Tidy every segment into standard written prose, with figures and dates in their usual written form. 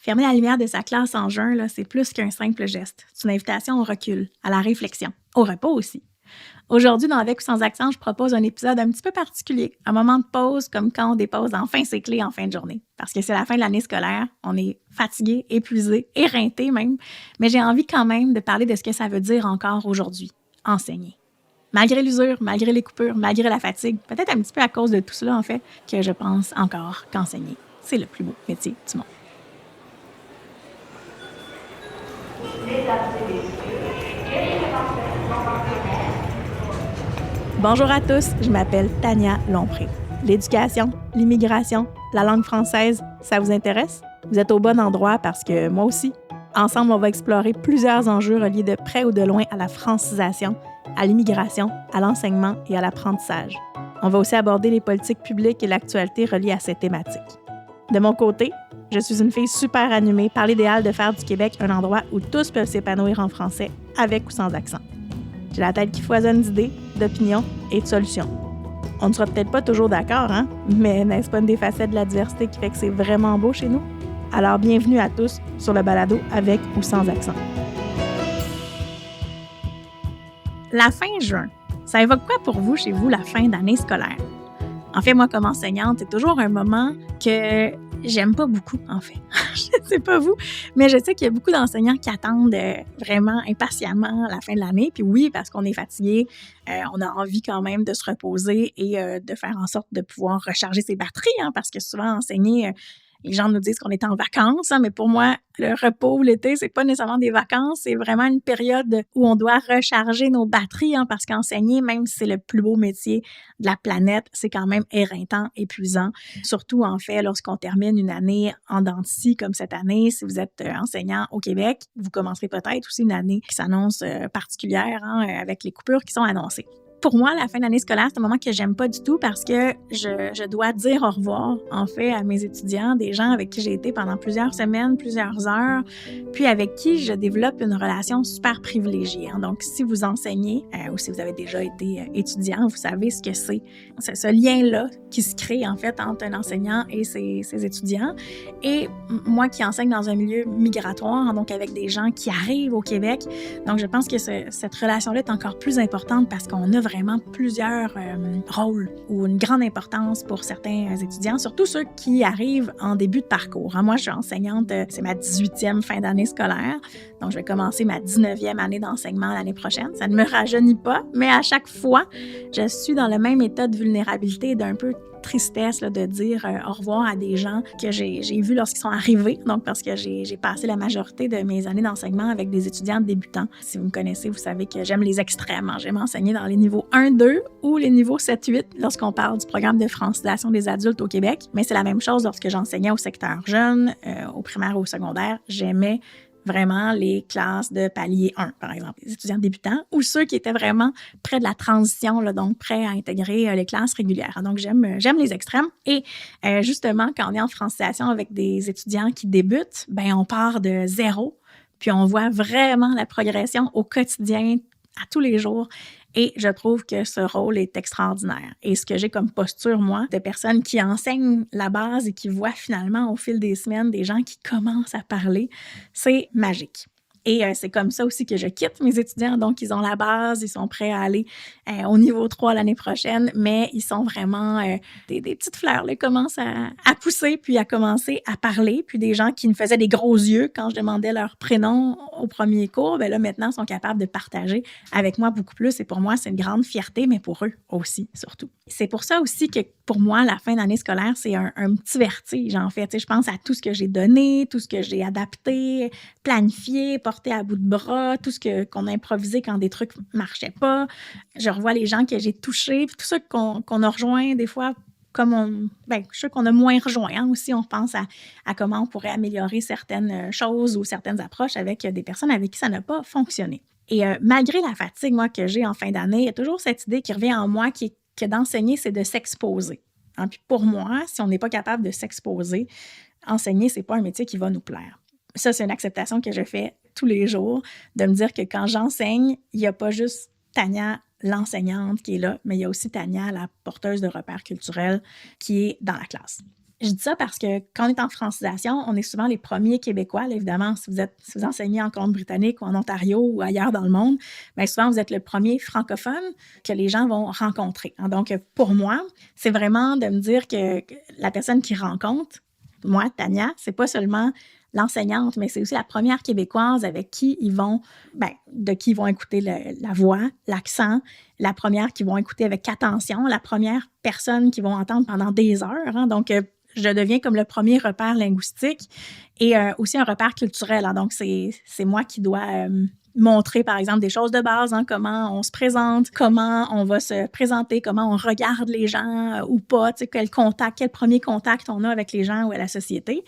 Fermer la lumière de sa classe en juin, là, c'est plus qu'un simple geste. C'est une invitation au recul, à la réflexion, au repos aussi. Aujourd'hui, dans Avec ou sans accent, je propose un épisode un petit peu particulier, un moment de pause comme quand on dépose enfin ses clés en fin de journée. Parce que c'est la fin de l'année scolaire, on est fatigué, épuisé, éreinté même, mais j'ai envie quand même de parler de ce que ça veut dire encore aujourd'hui, enseigner. Malgré l'usure, malgré les coupures, malgré la fatigue, peut-être un petit peu à cause de tout cela en fait, que je pense encore qu'enseigner, c'est le plus beau métier du monde. Bonjour à tous, je m'appelle Tania Lompré. L'éducation, l'immigration, la langue française, ça vous intéresse? Vous êtes au bon endroit parce que moi aussi. Ensemble, on va explorer plusieurs enjeux reliés de près ou de loin à la francisation, à l'immigration, à l'enseignement et à l'apprentissage. On va aussi aborder les politiques publiques et l'actualité reliées à ces thématiques. De mon côté, je suis une fille super animée par l'idéal de faire du Québec un endroit où tous peuvent s'épanouir en français, avec ou sans accent. J'ai la tête qui foisonne d'idées, d'opinions et de solutions. On ne sera peut-être pas toujours d'accord, hein? Mais n'est-ce pas une des facettes de la diversité qui fait que c'est vraiment beau chez nous? Alors, bienvenue à tous sur le balado avec ou sans accent. La fin juin, ça évoque quoi pour vous, chez vous, la fin d'année scolaire? En fait, moi, comme enseignante, c'est toujours un moment que j'aime pas beaucoup, en fait. Je ne sais pas vous, mais je sais qu'il y a beaucoup d'enseignants qui attendent vraiment impatiemment la fin de l'année. Puis oui, parce qu'on est fatigué, on a envie quand même de se reposer et de faire en sorte de pouvoir recharger ses batteries, hein, parce que souvent, enseigner, les gens nous disent qu'on est en vacances, hein, mais pour moi, le repos, l'été, c'est pas nécessairement des vacances, c'est vraiment une période où on doit recharger nos batteries, hein, parce qu'enseigner, même si c'est le plus beau métier de la planète, c'est quand même éreintant, épuisant. Surtout, en fait, lorsqu'on termine une année en dents de scie comme cette année, si vous êtes enseignant au Québec, vous commencerez peut-être aussi une année qui s'annonce particulière, hein, avec les coupures qui sont annoncées. Pour moi, la fin d'année scolaire, c'est un moment que j'aime pas du tout parce que je dois dire au revoir, en fait, à mes étudiants, des gens avec qui j'ai été pendant plusieurs semaines, plusieurs heures, puis avec qui je développe une relation super privilégiée, hein. Donc, si vous enseignez ou si vous avez déjà été étudiant, vous savez ce que c'est. C'est ce lien-là qui se crée, en fait, entre un enseignant et ses étudiants. Et moi qui enseigne dans un milieu migratoire, donc avec des gens qui arrivent au Québec, donc je pense que cette relation-là est encore plus importante parce qu'on a vraiment plusieurs rôles ou une grande importance pour certains étudiants, surtout ceux qui arrivent en début de parcours. Moi, je suis enseignante, c'est ma 18e fin d'année scolaire, donc je vais commencer ma 19e année d'enseignement l'année prochaine. Ça ne me rajeunit pas, mais à chaque fois, je suis dans le même état de vulnérabilité et d'un peu tristesse là, de dire au revoir à des gens que j'ai vus lorsqu'ils sont arrivés, donc parce que j'ai passé la majorité de mes années d'enseignement avec des étudiants débutants. Si vous me connaissez, vous savez que j'aime les extrêmes. J'aime enseigner dans les niveaux 1, 2 ou les niveaux 7, 8 lorsqu'on parle du programme de francisation des adultes au Québec, mais c'est la même chose lorsque j'enseignais au secteur jeune, au primaire ou au secondaire. J'aimais vraiment les classes de palier 1, par exemple, les étudiants débutants, ou ceux qui étaient vraiment près de la transition, là, donc prêts à intégrer les classes régulières. Donc, j'aime les extrêmes. Et justement, quand on est en francisation avec des étudiants qui débutent, ben on part de zéro, puis on voit vraiment la progression au quotidien, à tous les jours. Et je trouve que ce rôle est extraordinaire. Et ce que j'ai comme posture, moi, de personnes qui enseignent la base et qui voient finalement au fil des semaines des gens qui commencent à parler, c'est magique. Et c'est comme ça aussi que je quitte mes étudiants. Donc, ils ont la base, ils sont prêts à aller au niveau 3 l'année prochaine, mais ils sont vraiment des petites fleurs. Là, ils commencent à pousser, puis à commencer à parler. Puis des gens qui me faisaient des gros yeux quand je demandais leur prénom au premier cours, ben là, maintenant, sont capables de partager avec moi beaucoup plus. Et pour moi, c'est une grande fierté, mais pour eux aussi, surtout. C'est pour ça aussi que pour moi, la fin d'année scolaire, c'est un petit vertige, en fait. Tu sais, je pense à tout ce que j'ai donné, tout ce que j'ai adapté, planifié, porté à bout de bras, tout ce qu'on a improvisé quand des trucs marchaient pas. Je revois les gens que j'ai touchés, puis tout ça qu'on a rejoint des fois comme je sais qu'on a moins rejoint, hein, aussi. On pense à comment on pourrait améliorer certaines choses ou certaines approches avec des personnes avec qui ça n'a pas fonctionné. Et malgré la fatigue, moi, que j'ai en fin d'année, il y a toujours cette idée qui revient en moi que d'enseigner, c'est de s'exposer. Hein? Puis pour moi, si on n'est pas capable de s'exposer, enseigner, c'est pas un métier qui va nous plaire. Ça, c'est une acceptation que je fais tous les jours, de me dire que quand j'enseigne, il n'y a pas juste Tania, l'enseignante, qui est là, mais il y a aussi Tania, la porteuse de repères culturels, qui est dans la classe. Je dis ça parce que quand on est en francisation, on est souvent les premiers Québécois. Là, évidemment, si vous enseignez en Colombie-Britannique ou en Ontario ou ailleurs dans le monde, bien souvent, vous êtes le premier francophone que les gens vont rencontrer. Donc, pour moi, c'est vraiment de me dire que la personne qui rencontre, moi, Tania, c'est pas seulement l'enseignante, mais c'est aussi la première Québécoise avec qui ils vont, de qui ils vont écouter la voix, l'accent, la première qu'ils vont écouter avec attention, la première personne qu'ils vont entendre pendant des heures. Donc, je deviens comme le premier repère linguistique et aussi un repère culturel. Donc, c'est moi qui dois montrer, par exemple, des choses de base, comment on se présente, comment on va se présenter, comment on regarde les gens ou pas, quel premier contact on a avec les gens ou à la société.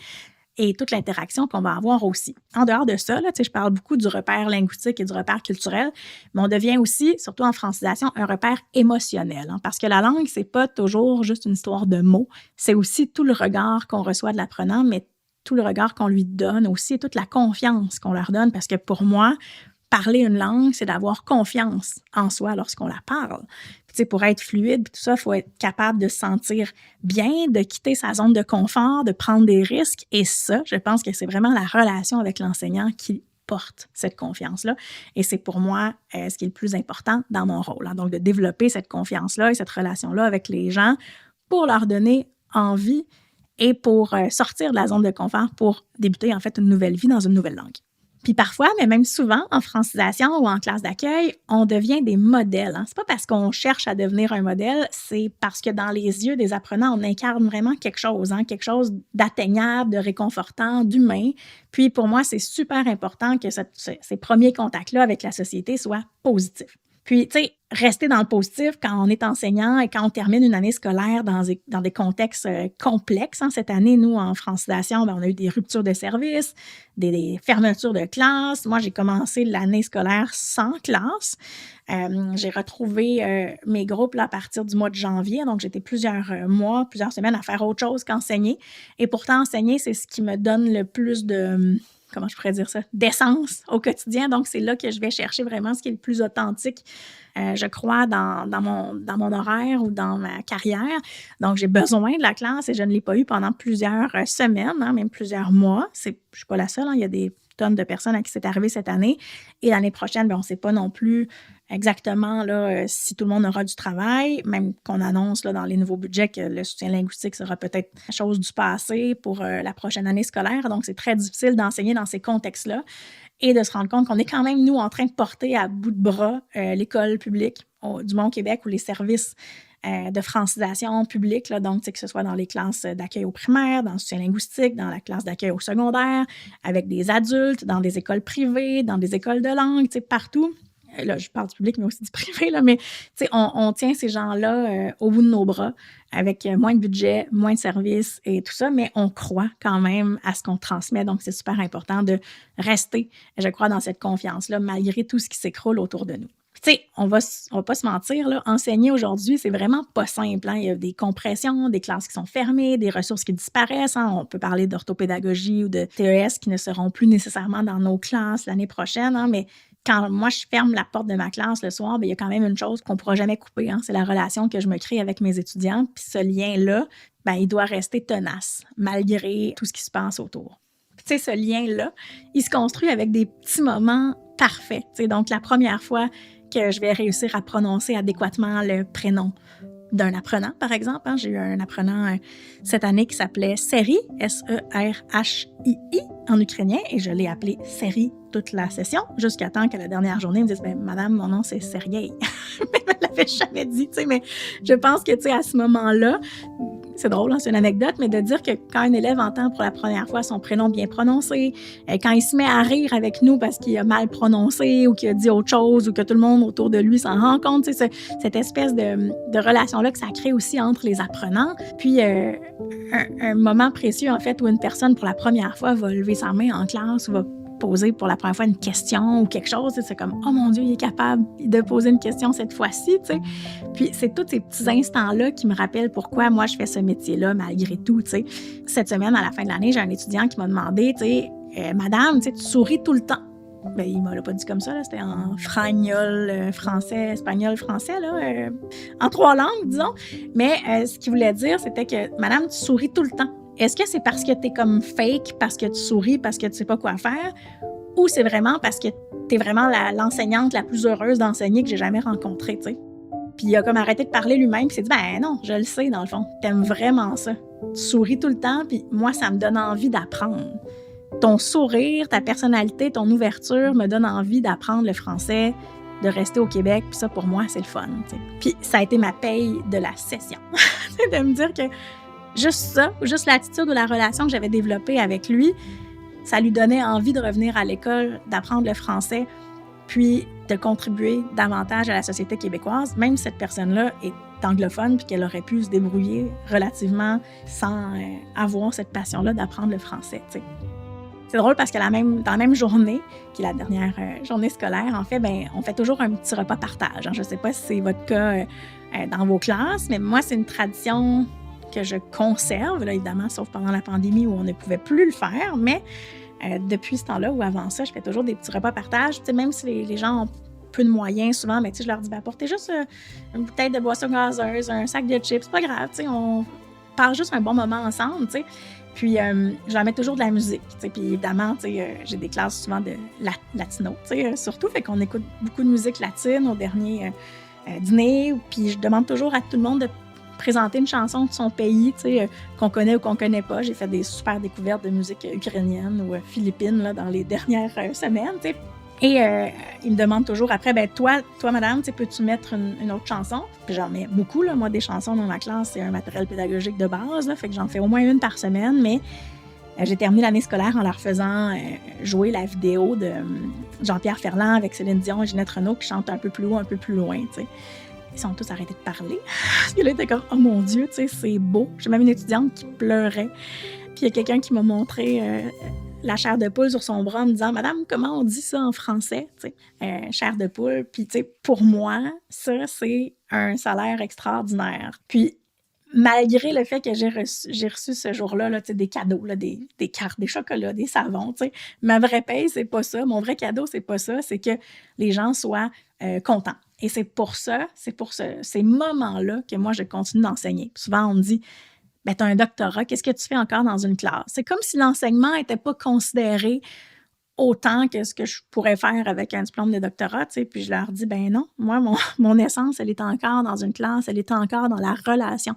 Et toute l'interaction qu'on va avoir aussi. En dehors de ça, là, je parle beaucoup du repère linguistique et du repère culturel, mais on devient aussi, surtout en francisation, un repère émotionnel. Parce que la langue, c'est pas toujours juste une histoire de mots, c'est aussi tout le regard qu'on reçoit de l'apprenant, mais tout le regard qu'on lui donne aussi, toute la confiance qu'on leur donne, parce que pour moi, parler une langue, c'est d'avoir confiance en soi lorsqu'on la parle. Puis, pour être fluide, tout ça, il faut être capable de se sentir bien, de quitter sa zone de confort, de prendre des risques. Et ça, je pense que c'est vraiment la relation avec l'enseignant qui porte cette confiance-là. Et c'est pour moi ce qui est le plus important dans mon rôle. Donc, de développer cette confiance-là et cette relation-là avec les gens pour leur donner envie et pour sortir de la zone de confort pour débuter en fait une nouvelle vie dans une nouvelle langue. Puis parfois, mais même souvent, en francisation ou en classe d'accueil, on devient des modèles. C'est pas parce qu'on cherche à devenir un modèle, c'est parce que dans les yeux des apprenants, on incarne vraiment quelque chose d'atteignable, de réconfortant, d'humain. Puis pour moi, c'est super important que ces premiers contacts-là avec la société soient positifs. Puis, rester dans le positif quand on est enseignant et quand on termine une année scolaire dans des contextes complexes. Cette année, nous, en francisation, on a eu des ruptures de service, des fermetures de classe. Moi, j'ai commencé l'année scolaire sans classe. J'ai retrouvé mes groupes là, à partir du mois de janvier. Donc, j'étais plusieurs semaines à faire autre chose qu'enseigner. Et pourtant, enseigner, c'est ce qui me donne le plus comment je pourrais dire ça, d'essence au quotidien. Donc, c'est là que je vais chercher vraiment ce qui est le plus authentique, je crois, dans mon horaire ou dans ma carrière. Donc, j'ai besoin de la classe et je ne l'ai pas eu pendant plusieurs semaines, même plusieurs mois. Je ne suis pas la seule, il y a des tonnes de personnes à qui c'est arrivé cette année. Et l'année prochaine, on ne sait pas non plus exactement là, si tout le monde aura du travail, même qu'on annonce là, dans les nouveaux budgets que le soutien linguistique sera peut-être chose du passé pour la prochaine année scolaire. Donc, c'est très difficile d'enseigner dans ces contextes-là et de se rendre compte qu'on est quand même, nous, en train de porter à bout de bras l'école publique du Mont-Québec ou les services de francisation publique, là, donc que ce soit dans les classes d'accueil au primaire, dans le soutien linguistique, dans la classe d'accueil au secondaire, avec des adultes, dans des écoles privées, dans des écoles de langue, partout. Là, je parle du public, mais aussi du privé, là, mais on tient ces gens-là au bout de nos bras avec moins de budget, moins de services et tout ça, mais on croit quand même à ce qu'on transmet. Donc, c'est super important de rester, je crois, dans cette confiance-là, malgré tout ce qui s'écroule autour de nous. On va pas se mentir, là, enseigner aujourd'hui, c'est vraiment pas simple. Il y a des compressions, des classes qui sont fermées, des ressources qui disparaissent. On peut parler d'orthopédagogie ou de TES qui ne seront plus nécessairement dans nos classes l'année prochaine, mais quand moi, je ferme la porte de ma classe le soir, il y a quand même une chose qu'on ne pourra jamais couper. C'est la relation que je me crée avec mes étudiants. Puis ce lien-là, il doit rester tenace, malgré tout ce qui se passe autour. Puis, ce lien-là, il se construit avec des petits moments parfaits. Donc, la première fois que je vais réussir à prononcer adéquatement le prénom d'un apprenant, par exemple. J'ai eu un apprenant cette année qui s'appelait Seri, S-E-R-H-I-I, en ukrainien, et je l'ai appelé Seri toute la session, jusqu'à temps que la dernière journée, ils me disent « Madame, mon nom, c'est Sergei. » Mais elle ne l'avait jamais dit, mais je pense que, à ce moment-là, c'est drôle, c'est une anecdote, mais de dire que quand un élève entend pour la première fois son prénom bien prononcé, quand il se met à rire avec nous parce qu'il a mal prononcé ou qu'il a dit autre chose ou que tout le monde autour de lui s'en rend compte, cette espèce de relation-là que ça crée aussi entre les apprenants. Puis, un moment précieux, en fait, où une personne, pour la première fois, va lever sa main en classe ou va poser pour la première fois une question ou quelque chose, c'est comme « Oh mon Dieu, il est capable de poser une question cette fois-ci », tu sais. Puis c'est tous ces petits instants-là qui me rappellent pourquoi moi je fais ce métier-là malgré tout, tu sais. Cette semaine, à la fin de l'année, j'ai un étudiant qui m'a demandé, tu sais, « Madame, tu souris tout le temps. » Il ne m'a pas dit comme ça, là, c'était en fragnol, français, espagnol, français, là, en 3 langues, disons. Mais ce qu'il voulait dire, c'était que « Madame, tu souris tout le temps. » Est-ce que c'est parce que t'es comme fake, parce que tu souris, parce que tu sais pas quoi faire, ou c'est vraiment parce que t'es vraiment l'enseignante la plus heureuse d'enseigner que j'ai jamais rencontrée, tu sais? Puis il a comme arrêté de parler lui-même, puis s'est dit, ben non, je le sais dans le fond, t'aimes vraiment ça. Tu souris tout le temps, puis moi, ça me donne envie d'apprendre. Ton sourire, ta personnalité, ton ouverture me donne envie d'apprendre le français, de rester au Québec, puis ça, pour moi, c'est le fun, tu sais. Puis ça a été ma paye de la session. de me dire que juste ça, juste l'attitude ou la relation que j'avais développée avec lui, ça lui donnait envie de revenir à l'école, d'apprendre le français, puis de contribuer davantage à la société québécoise, même si cette personne-là est anglophone puis qu'elle aurait pu se débrouiller relativement sans avoir cette passion-là d'apprendre le français, tu sais. C'est drôle parce que dans la même journée, qui est la dernière journée scolaire, en fait, ben, on fait toujours un petit repas partage. Je ne sais pas si c'est votre cas dans vos classes, mais moi, c'est une tradition que je conserve, là, évidemment, sauf pendant la pandémie où on ne pouvait plus le faire, mais depuis ce temps-là ou avant ça, je fais toujours des petits repas partage. Tu sais, même si les gens ont peu de moyens souvent, mais tu sais, je leur dis, ben, apportez juste une bouteille de boisson gazeuse, un sac de chips, c'est pas grave, tu sais, on passe juste un bon moment ensemble, tu sais. Puis, je leur mets toujours de la musique, tu sais. Puis, évidemment, tu sais, j'ai des classes souvent de latino, tu sais, surtout. Fait qu'on écoute beaucoup de musique latine au dernier dîner. Puis, je demande toujours à tout le monde de présenter une chanson de son pays, tu sais, qu'on connaît ou qu'on connaît pas. J'ai fait des super découvertes de musique ukrainienne ou philippine, là, dans les dernières semaines, tu sais. Et il me demande toujours après, ben toi madame, peux-tu mettre une autre chanson? Puis j'en mets beaucoup, là. Moi, des chansons dans ma classe, c'est un matériel pédagogique de base, là, fait que j'en fais au moins une par semaine, mais j'ai terminé l'année scolaire en leur faisant jouer la vidéo de Jean-Pierre Ferland avec Céline Dion et Ginette Renault qui chantent un peu plus haut, un peu plus loin, tu sais. Ils sont tous arrêtés de parler. Parce que là, ils étaient comme, oh mon Dieu, tu sais, c'est beau. J'ai même une étudiante qui pleurait. Puis il y a quelqu'un qui m'a montré la chair de poule sur son bras en me disant, Madame, comment on dit ça en français? Chair de poule. Puis, tu sais, pour moi, ça, c'est un salaire extraordinaire. Puis, malgré le fait que j'ai reçu ce jour-là, là, des cadeaux, là, des cartes, des chocolats, des savons, ma vraie paye, c'est pas ça. Mon vrai cadeau, c'est pas ça. C'est que les gens soient contents. Et c'est pour ça, ces moments-là que moi, je continue d'enseigner. Souvent, on me dit, ben, tu as un doctorat, qu'est-ce que tu fais encore dans une classe? C'est comme si l'enseignement n'était pas considéré autant que ce que je pourrais faire avec un diplôme de doctorat, tu sais. Puis je leur dis, ben non, moi, mon essence, elle est encore dans une classe, elle est encore dans la relation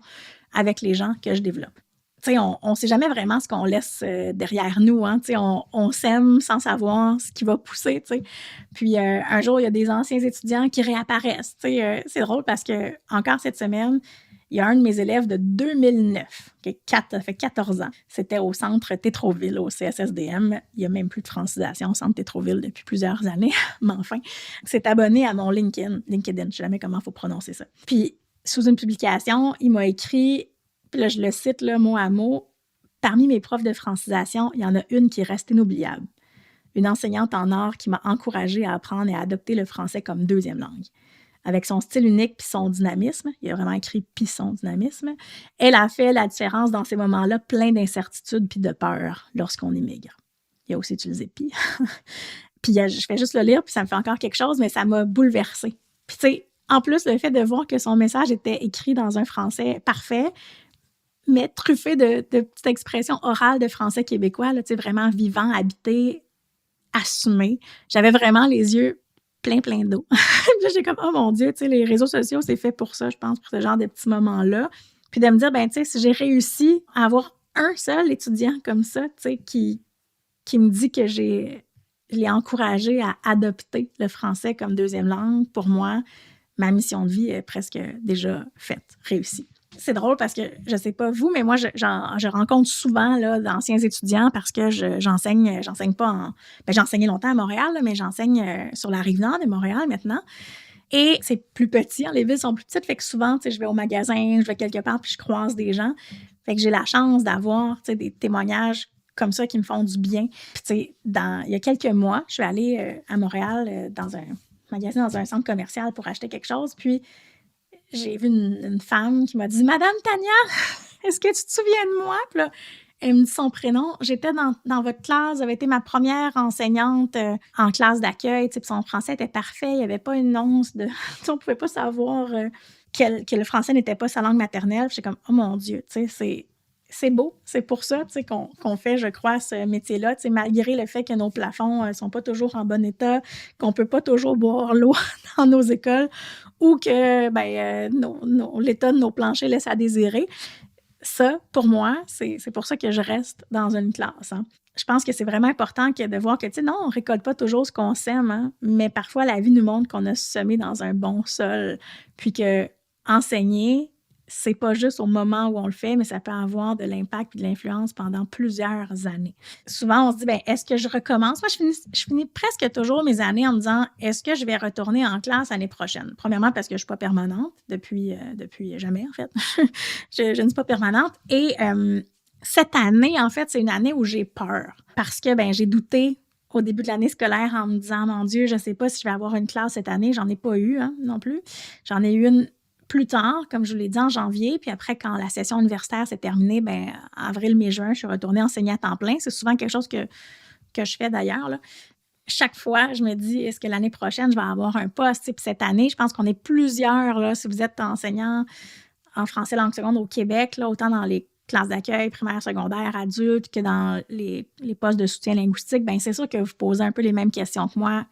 avec les gens que je développe. Tu sais, on ne sait jamais vraiment ce qu'on laisse derrière nous, hein. Tu sais, on sème sans savoir ce qui va pousser, tu sais. Puis un jour, il y a des anciens étudiants qui réapparaissent, tu sais. C'est drôle parce que encore cette semaine, il y a un de mes élèves de 2009, ça fait 14 ans. C'était au centre Tétroville, au CSSDM. Il n'y a même plus de francisation au centre Tétroville depuis plusieurs années, mais enfin, s'est abonné à mon LinkedIn. Je ne sais jamais comment il faut prononcer ça. Puis, sous une publication, il m'a écrit, puis là, je le cite là, mot à mot, parmi mes profs de francisation, il y en a une qui reste inoubliable. Une enseignante en art qui m'a encouragée à apprendre et à adopter le français comme deuxième langue. Avec son style unique puis son dynamisme, il a vraiment écrit « puis son dynamisme », elle a fait la différence dans ces moments-là, plein d'incertitudes puis de peur lorsqu'on émigre. Il a aussi utilisé « puis ». Puis je fais juste le lire, puis ça me fait encore quelque chose, mais ça m'a bouleversée. Puis tu sais, en plus, le fait de voir que son message était écrit dans un français parfait, mais truffé de petites expressions orales de français québécois, là, vraiment vivant, habité, assumé. J'avais vraiment les yeux plein d'eau. Puis j'ai comme, oh mon Dieu, les réseaux sociaux, c'est fait pour ça, je pense, pour ce genre de petits moments-là. Puis de me dire, ben, tu sais, si j'ai réussi à avoir un seul étudiant comme ça, tu sais, qui me dit que je l'ai encouragé à adopter le français comme deuxième langue, pour moi, ma mission de vie est presque déjà faite, réussie. C'est drôle parce que, je sais pas vous, mais moi, je rencontre souvent là, d'anciens étudiants parce que j'enseigne pas j'ai enseigné longtemps à Montréal, là, mais j'enseigne sur la Rive-Nord de Montréal maintenant. Et c'est plus petit, hein, les villes sont plus petites, fait que souvent, je vais au magasin, je vais quelque part, puis je croise des gens. Fait que j'ai la chance d'avoir des témoignages comme ça qui me font du bien. Puis, il y a quelques mois, je suis allée à Montréal dans un magasin, dans un centre commercial pour acheter quelque chose, puis j'ai vu une femme qui m'a dit « Madame Tania, est-ce que tu te souviens de moi? » Puis là, elle me dit son prénom. J'étais dans votre classe, j'avais été ma première enseignante en classe d'accueil. Puis son français était parfait, il n'y avait pas une once de... on ne pouvait pas savoir que le français n'était pas sa langue maternelle. J'étais comme « Oh mon Dieu, c'est beau, c'est pour ça, tu sais, qu'on fait, je crois, ce métier-là, tu sais, malgré le fait que nos plafonds, sont pas toujours en bon état, qu'on peut pas toujours boire l'eau dans nos écoles ou que, l'état de nos planchers laisse à désirer. Ça, pour moi, c'est pour ça que je reste dans une classe, hein. Je pense que c'est vraiment important de voir que, tu sais, non, on récolte pas toujours ce qu'on sème, hein, mais parfois la vie nous montre qu'on a semé dans un bon sol, puis qu'enseigner, c'est pas juste au moment où on le fait, mais ça peut avoir de l'impact et de l'influence pendant plusieurs années. Souvent, on se dit, est-ce que je recommence? Moi, je finis presque toujours mes années en me disant, est-ce que je vais retourner en classe l'année prochaine? Premièrement, parce que je suis pas permanente depuis jamais, en fait. je ne suis pas permanente. Et cette année, en fait, c'est une année où j'ai peur parce que j'ai douté au début de l'année scolaire en me disant, mon Dieu, je ne sais pas si je vais avoir une classe cette année. J'en ai pas eu non plus. J'en ai eu une plus tard, comme je vous l'ai dit, en janvier. Puis après, quand la session universitaire s'est terminée, avril, mai, juin, je suis retournée enseigner à temps plein. C'est souvent quelque chose que je fais d'ailleurs, là. Chaque fois, je me dis, est-ce que l'année prochaine, je vais avoir un poste? Puis cette année, je pense qu'on est plusieurs, là, si vous êtes enseignant en français langue seconde au Québec, là, autant dans les classes d'accueil, primaire, secondaire, adultes, que dans les postes de soutien linguistique, c'est sûr que vous posez un peu les mêmes questions que moi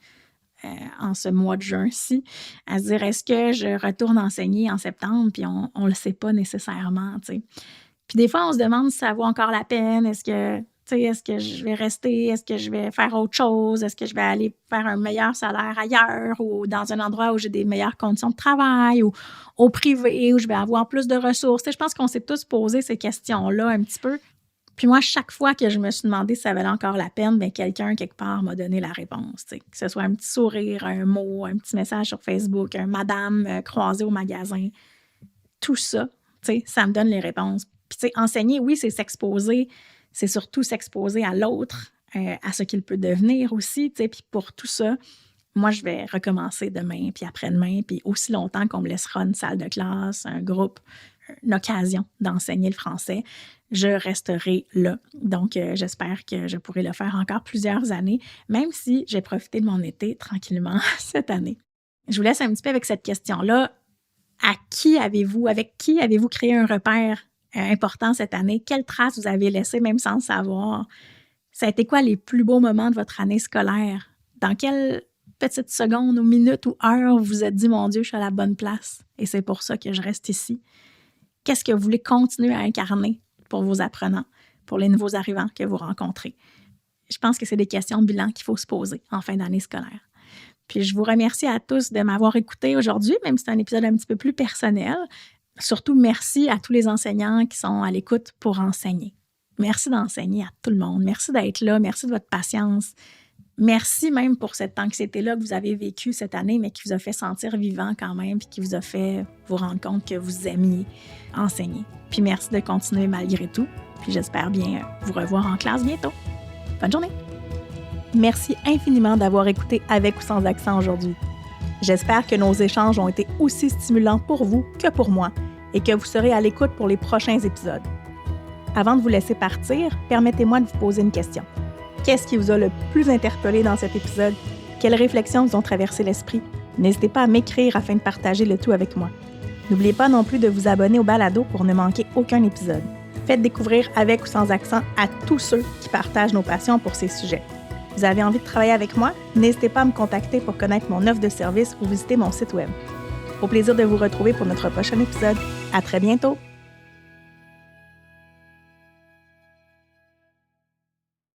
en ce mois de juin-ci, à se dire, est-ce que je retourne enseigner en septembre? Puis on ne le sait pas nécessairement, tu sais. Puis des fois, on se demande si ça vaut encore la peine. Est-ce que je vais rester? Est-ce que je vais faire autre chose? Est-ce que je vais aller faire un meilleur salaire ailleurs ou dans un endroit où j'ai des meilleures conditions de travail ou au privé où je vais avoir plus de ressources? Je pense qu'on s'est tous posé ces questions-là un petit peu. Puis moi, chaque fois que je me suis demandé si ça valait encore la peine, quelqu'un, quelque part, m'a donné la réponse. Que ce soit un petit sourire, un mot, un petit message sur Facebook, un madame croisée au magasin. Tout ça, ça me donne les réponses. Puis enseigner, oui, c'est s'exposer. C'est surtout s'exposer à l'autre, à ce qu'il peut devenir aussi. Puis pour tout ça, moi, je vais recommencer demain, puis après-demain, puis aussi longtemps qu'on me laissera une salle de classe, un groupe, une occasion d'enseigner le français, je resterai là. Donc, j'espère que je pourrai le faire encore plusieurs années, même si j'ai profité de mon été tranquillement cette année. Je vous laisse un petit peu avec cette question-là. Avec qui avez-vous créé un repère important cette année? Quelles traces vous avez laissées, même sans le savoir? Ça a été quoi les plus beaux moments de votre année scolaire? Dans quelle petite seconde ou minute ou heure vous vous êtes dit, mon Dieu, je suis à la bonne place et c'est pour ça que je reste ici? Qu'est-ce que vous voulez continuer à incarner pour vos apprenants, pour les nouveaux arrivants que vous rencontrez? Je pense que c'est des questions de bilan qu'il faut se poser en fin d'année scolaire. Puis je vous remercie à tous de m'avoir écouté aujourd'hui, même si c'est un épisode un petit peu plus personnel. Surtout, merci à tous les enseignants qui sont à l'écoute pour enseigner. Merci d'enseigner à tout le monde. Merci d'être là. Merci de votre patience. Merci même pour cette anxiété-là que vous avez vécue cette année, mais qui vous a fait sentir vivant quand même, puis qui vous a fait vous rendre compte que vous aimiez enseigner. Puis merci de continuer malgré tout. Puis j'espère bien vous revoir en classe bientôt. Bonne journée! Merci infiniment d'avoir écouté Avec ou sans accent aujourd'hui. J'espère que nos échanges ont été aussi stimulants pour vous que pour moi et que vous serez à l'écoute pour les prochains épisodes. Avant de vous laisser partir, permettez-moi de vous poser une question. Qu'est-ce qui vous a le plus interpellé dans cet épisode? Quelles réflexions vous ont traversé l'esprit? N'hésitez pas à m'écrire afin de partager le tout avec moi. N'oubliez pas non plus de vous abonner au balado pour ne manquer aucun épisode. Faites découvrir Avec ou sans accent à tous ceux qui partagent nos passions pour ces sujets. Vous avez envie de travailler avec moi? N'hésitez pas à me contacter pour connaître mon offre de service ou visiter mon site web. Au plaisir de vous retrouver pour notre prochain épisode. À très bientôt!